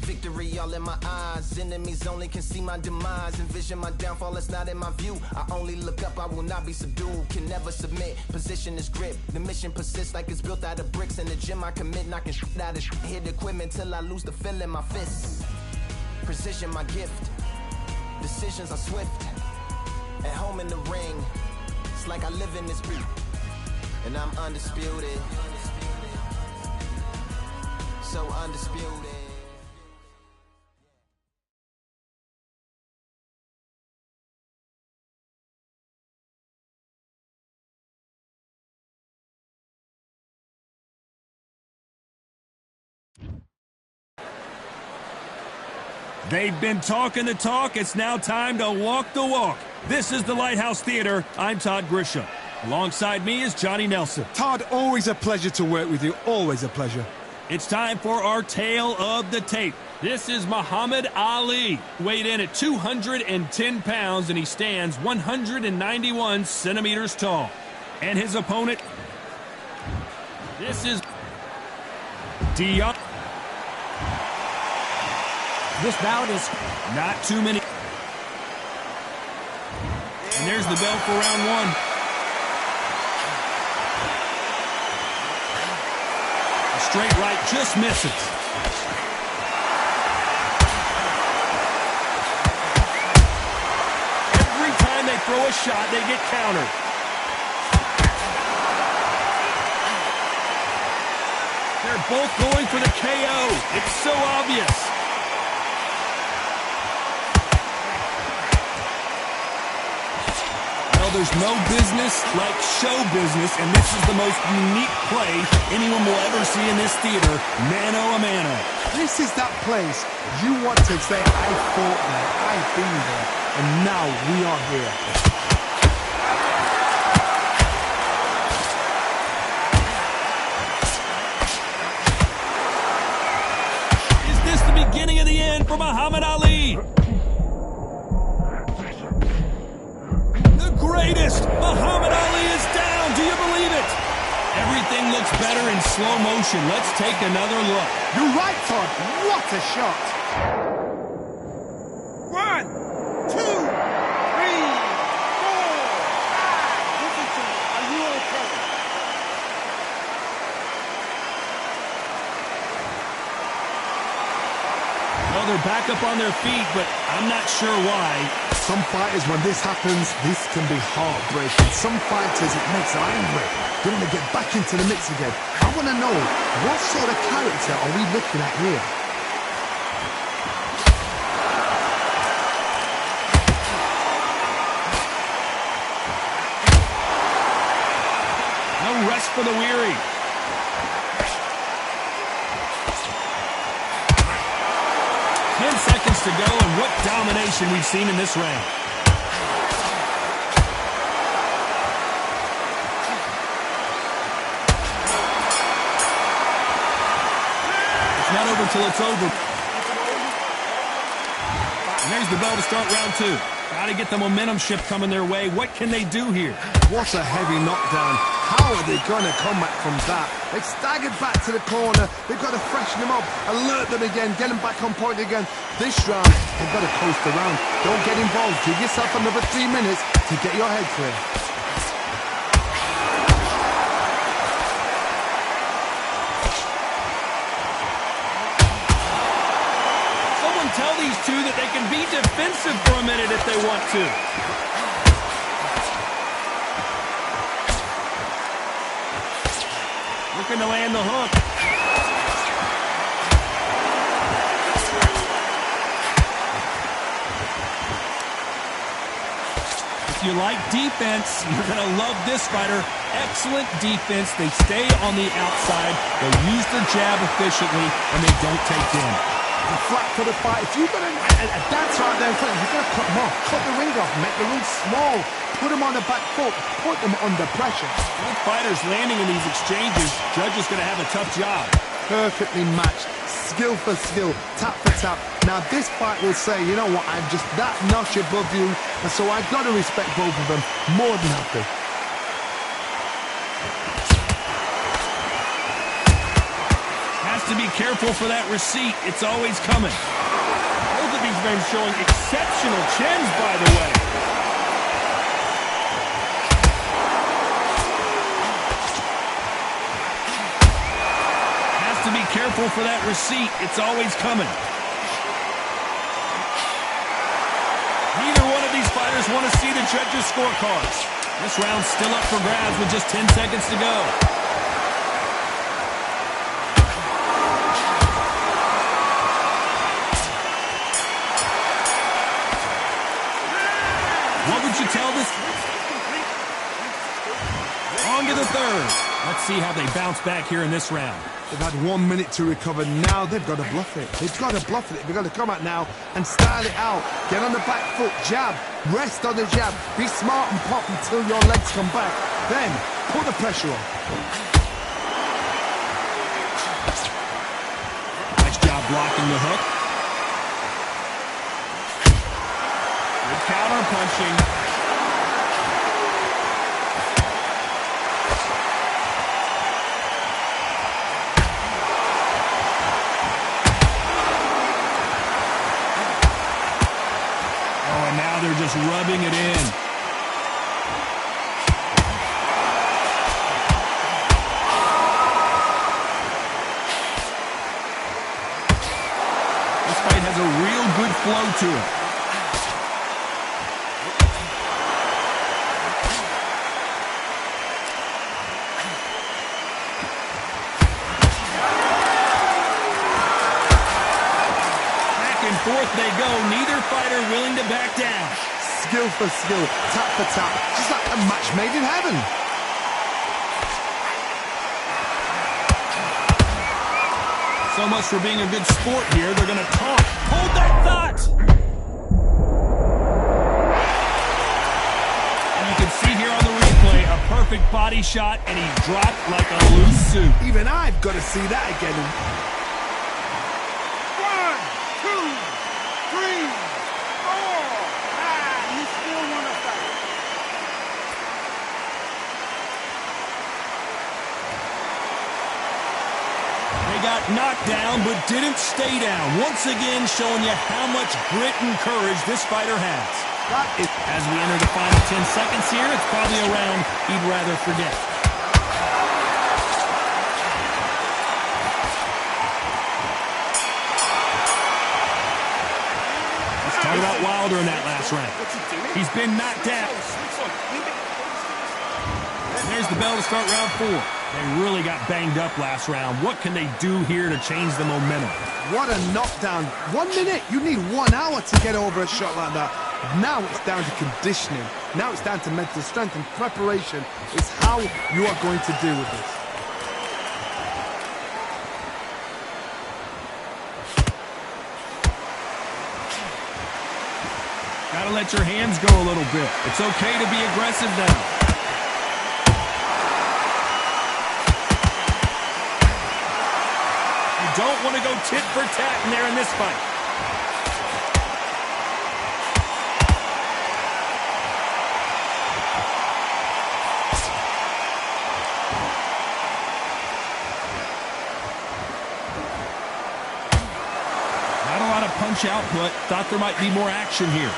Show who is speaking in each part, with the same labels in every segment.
Speaker 1: Victory all in my eyes, enemies only can see my demise. Envision my downfall, it's not in my view. I only look up, I will not be subdued. Can never submit, position is grip. The mission persists like it's built out of bricks. In the gym I commit, knocking shit out of shit. Hit equipment till I lose the feel in my fists. Precision my gift, decisions are swift. At home in the ring, it's like I live in this beat. And I'm undisputed, so undisputed.
Speaker 2: They've been talking the talk. It's now time to walk the walk. This is the Lighthouse Theater. I'm Todd Grisham. Alongside me is Johnny Nelson.
Speaker 3: Todd, always a pleasure to work with you. Always a pleasure.
Speaker 2: It's time for our tale of the tape. This is Muhammad Ali, weighed in at 210 pounds, and he stands 191 centimeters tall. And his opponent, this is Dion. This bout is not too many. And there's the bell for round one. A straight right just misses. Every time they throw a shot, they get countered. They're both going for the KO. It's so obvious. There's no business like show business, and this is the most unique play anyone will ever see in this theater, mano a mano.
Speaker 3: This is that place you want to say, I fought there, I've been there, and now we are here.
Speaker 2: Is this the beginning of the end for Muhammad Ali? Greatest! Muhammad Ali is down! Do you believe it? Everything looks better in slow motion. Let's take another look.
Speaker 3: You're right, Todd. What a shot!
Speaker 4: 1, 2, 3, 4, 5. Listen, are you okay?
Speaker 2: Well, they're back up on their feet, but I'm not sure why.
Speaker 3: Some fighters, when this happens, this can be heartbreaking. Some fighters, it makes them angry. They want to get back into the mix again. I want to know, what sort of character are we looking at here?
Speaker 2: No rest for the weary. Seconds to go, and what domination we've seen in this round. It's not over till it's over. And there's the bell to start round two. Got to get the momentum shift coming their way. What can they do here?
Speaker 3: What a heavy knockdown. How are they going to come back from that? They've staggered back to the corner. They've got to freshen them up, alert them again, get them back on point again. This round, they've got to coast around. Don't get involved. Give yourself another 3 minutes to get your head clear.
Speaker 2: Someone tell these two that they can be defensive for a minute if they want to. Looking to land the hook. If you like defense, you're going to love this fighter. Excellent defense. They stay on the outside. They use their jab efficiently, and they don't take in.
Speaker 3: A flat for the fight. If you've got a dancer out there in front, you've got to cut them off. Cut the ring off. Make the ring small. Put them on the back foot. Put them under pressure.
Speaker 2: Both fighters landing in these exchanges. Judge is going to have a tough job.
Speaker 3: Perfectly matched. Skill for skill. Tap for tap. Now this fight will say, you know what, I'm just that notch above you. And so I've got to respect both of them. More than happy.
Speaker 2: Has to be careful for that receipt. It's always coming.
Speaker 5: Both of these men showing exceptional chins, by the way.
Speaker 2: Has to be careful for that receipt. It's always coming. Neither one of these fighters want to see the judges' scorecards. This round's still up for grabs with just 10 seconds to go. What would you tell this? On to the third. Let's see how they bounce back here in this round.
Speaker 3: They've had 1 minute to recover. Now they've got to bluff it. They've got to bluff it. They've got to come out now and style it out. Get on the back foot, jab, rest on the jab. Be smart and pop until your legs come back. Then put the pressure on.
Speaker 2: Nice job blocking the hook. Good counter punching. They're just rubbing it in. This fight has a real good flow to it. Back and forth they go. Neither fighter willing to back down.
Speaker 3: Skill for skill, tap for tap, just like a match made in heaven.
Speaker 2: So much for being a good sport here. They're going to taunt. Hold that thought! And you can see here on the replay a perfect body shot, and he dropped like a loose suit.
Speaker 3: Even I've got to see that again.
Speaker 4: 1, 2, 3, 4. You still want to fight?
Speaker 2: They got knocked down, but didn't stay down. Once again, showing you how much grit and courage this fighter has. As we enter the final 10 seconds here, it's probably a round he'd rather forget. Let's talk about Wilder in that last round. He's been knocked out. There's the bell to start round 4. They really got banged up last round. What can they do here to change the momentum?
Speaker 3: What a knockdown. 1 minute. You need 1 hour to get over a shot like that. Now it's down to conditioning. Now it's down to mental strength, and preparation is how you are going to deal with this.
Speaker 2: Gotta let your hands go a little bit. It's okay to be aggressive now. Don't want to go tit for tat in there in this fight. Not a lot of punch output. Thought there might be more action here.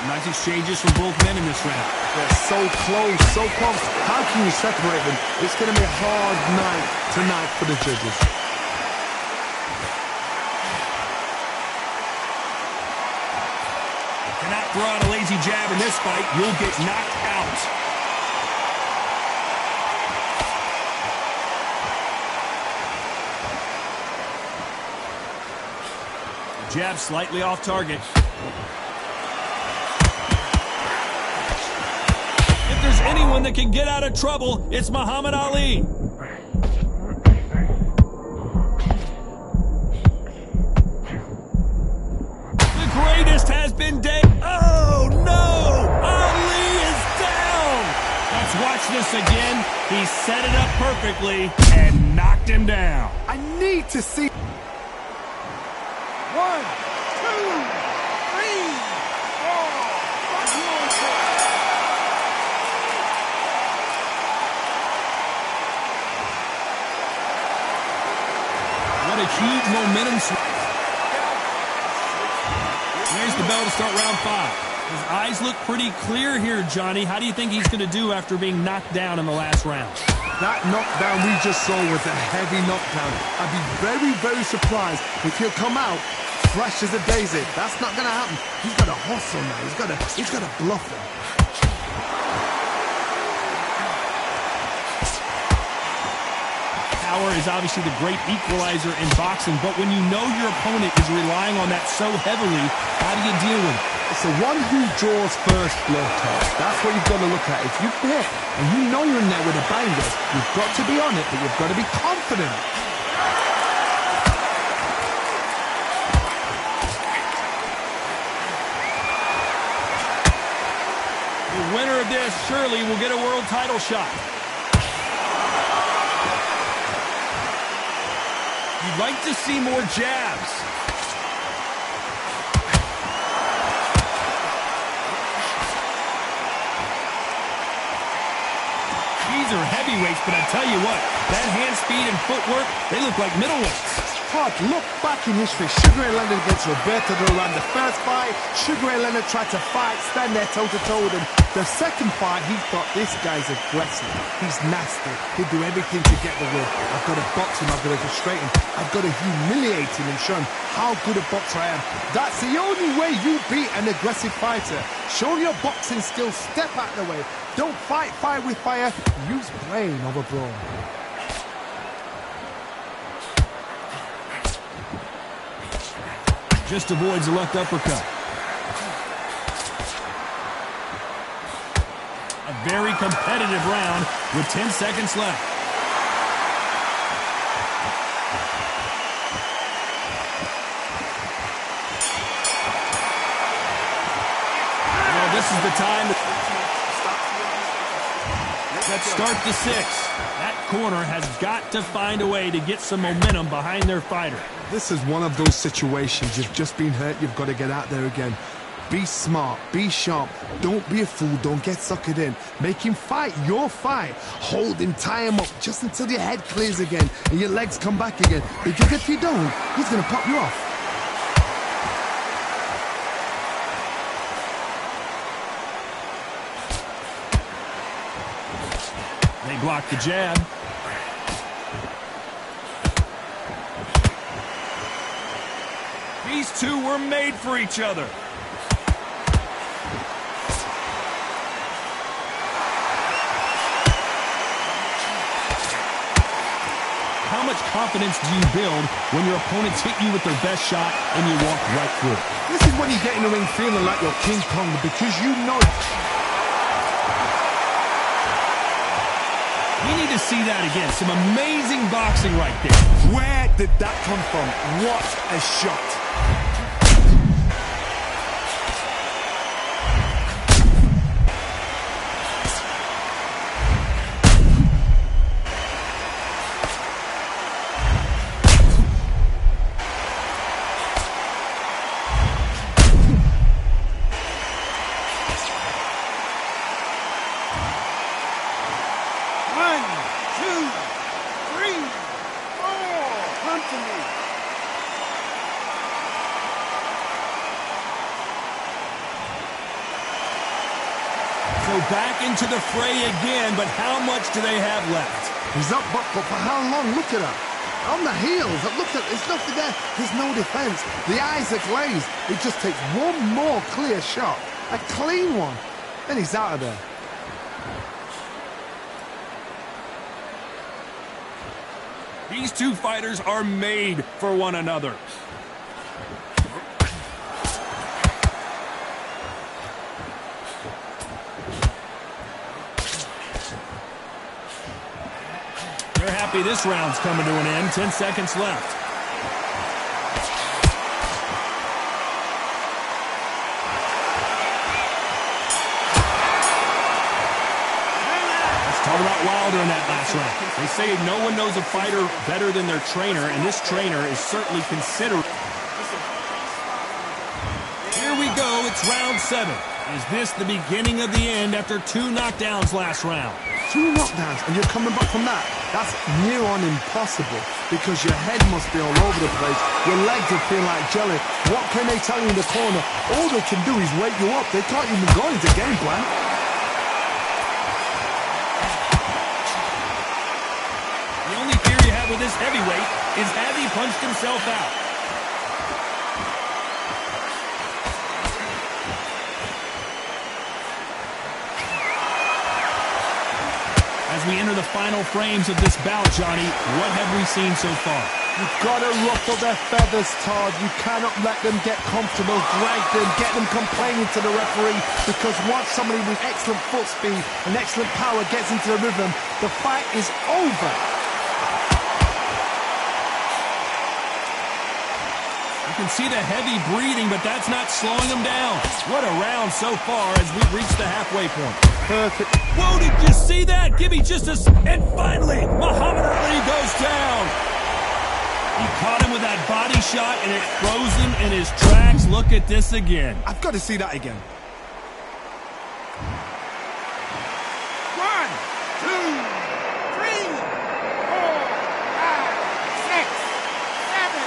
Speaker 2: Nice exchanges from both men in this round.
Speaker 3: They're so close, so close. How can you separate them? It's going to be a hard night tonight for the judges.
Speaker 2: Cannot throw out a lazy jab in this fight. You'll get knocked out. Jab slightly off target. If there's anyone that can get out of trouble, it's Muhammad Ali. The greatest has been dead. Oh, no! Ali is down! Let's watch this again. He set it up perfectly and knocked him down.
Speaker 3: I need to see...
Speaker 4: 1, 2, 3, 4, 5.
Speaker 2: What a huge momentum swing. There's the bell to start round 5. His eyes look pretty clear here, Johnny. How do you think he's going to do after being knocked down in the last round?
Speaker 3: That knockdown we just saw was a heavy knockdown. I'd be very, very surprised if he'll come out fresh as a daisy. That's not going to happen. He's got to hustle now. He's got to bluff him.
Speaker 2: Power is obviously the great equalizer in boxing, but when you know your opponent is relying on that so heavily, how do you deal with it?
Speaker 3: It's the one who draws first blood, Todd. That's what you've got to look at. If you hit and you know you're in there with a banger, you've got to be on it, but you've got to be confident.
Speaker 2: The winner of this surely will get a world title shot. You'd like to see more jabs. These are heavyweights, but I tell you what, that hand speed and footwork, they look like middleweights.
Speaker 3: Todd, look back in history. Sugar Ray Leonard against Roberto Duran. The first fight, Sugar Ray Leonard tried to fight, stand there toe-to-toe with him. The second fight, he thought, this guy's aggressive. He's nasty. He'll do everything to get the win. I've got to box him. I've got to frustrate him. I've got to humiliate him and show him how good a boxer I am. That's the only way you beat an aggressive fighter. Show your boxing skills. Step out of the way. Don't fight fire with fire. Use brain over brawn.
Speaker 2: Just avoids the left uppercut. A very competitive round with 10 seconds left. Well, this is the time. Let's start the 6. That corner has got to find a way to get some momentum behind their fighter.
Speaker 3: This is one of those situations. You've just been hurt. You've got to get out there again. Be smart. Be sharp. Don't be a fool. Don't get suckered in. Make him fight your fight. Hold him. Tie him up just until your head clears again and your legs come back again. Because if you don't, he's going to pop you off.
Speaker 2: They block the jab. These two were made for each other. How much confidence do you build when your opponents hit you with their best shot and you walk right through it?
Speaker 3: This is when you get in the ring feeling like you're King Kong because you know.
Speaker 2: We need to see that again. Some amazing boxing right there.
Speaker 3: Where did that come from? What a shot.
Speaker 2: So back into the fray again, but how much do they have left?
Speaker 3: He's up, but for how long? Look at him. On the heels. Look at, there's nothing there. There's no defense. The eyes are glazed. It just takes one more clear shot. A clean one. Then he's out of there.
Speaker 2: These two fighters are made for one another. They're happy this round's coming to an end. 10 seconds left. Let's talk about Wilder in that last round. They say no one knows a fighter better than their trainer, and this trainer is certainly considered. Here we go. It's round 7. Is this the beginning of the end after 2 knockdowns last round?
Speaker 3: 2 knockdowns and you're coming back from that? That's near on impossible because your head must be all over the place. Your legs will feel like jelly. What can they tell you in the corner? All they can do is wake you up. They can't even go into game plan.
Speaker 2: The only fear you have with this heavyweight is has he punched himself out? As we enter the final frames of this bout, Johnny, what have we seen so far?
Speaker 3: You've got to ruffle their feathers, Todd. You cannot let them get comfortable, drag them, get them complaining to the referee, because once somebody with excellent foot speed and excellent power gets into the rhythm, the fight is over.
Speaker 2: You can see the heavy breathing, but that's not slowing him down. What a round so far as we reach the halfway point.
Speaker 3: Perfect.
Speaker 2: Whoa, did you see that? Give me just a... And finally, Muhammad Ali goes down. He caught him with that body shot, and it froze him in his tracks. Look at this again.
Speaker 3: I've got to see that again.
Speaker 4: 1, 2, 3, 4, 5, 6, 7,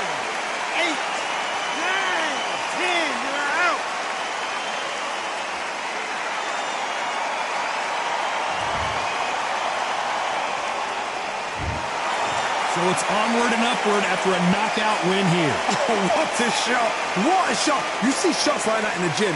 Speaker 4: 8, 9, 10. You're out.
Speaker 2: So it's onward and upward after a knockout win here.
Speaker 3: Oh, what a shot. What a shot. You see shots like that in the gym.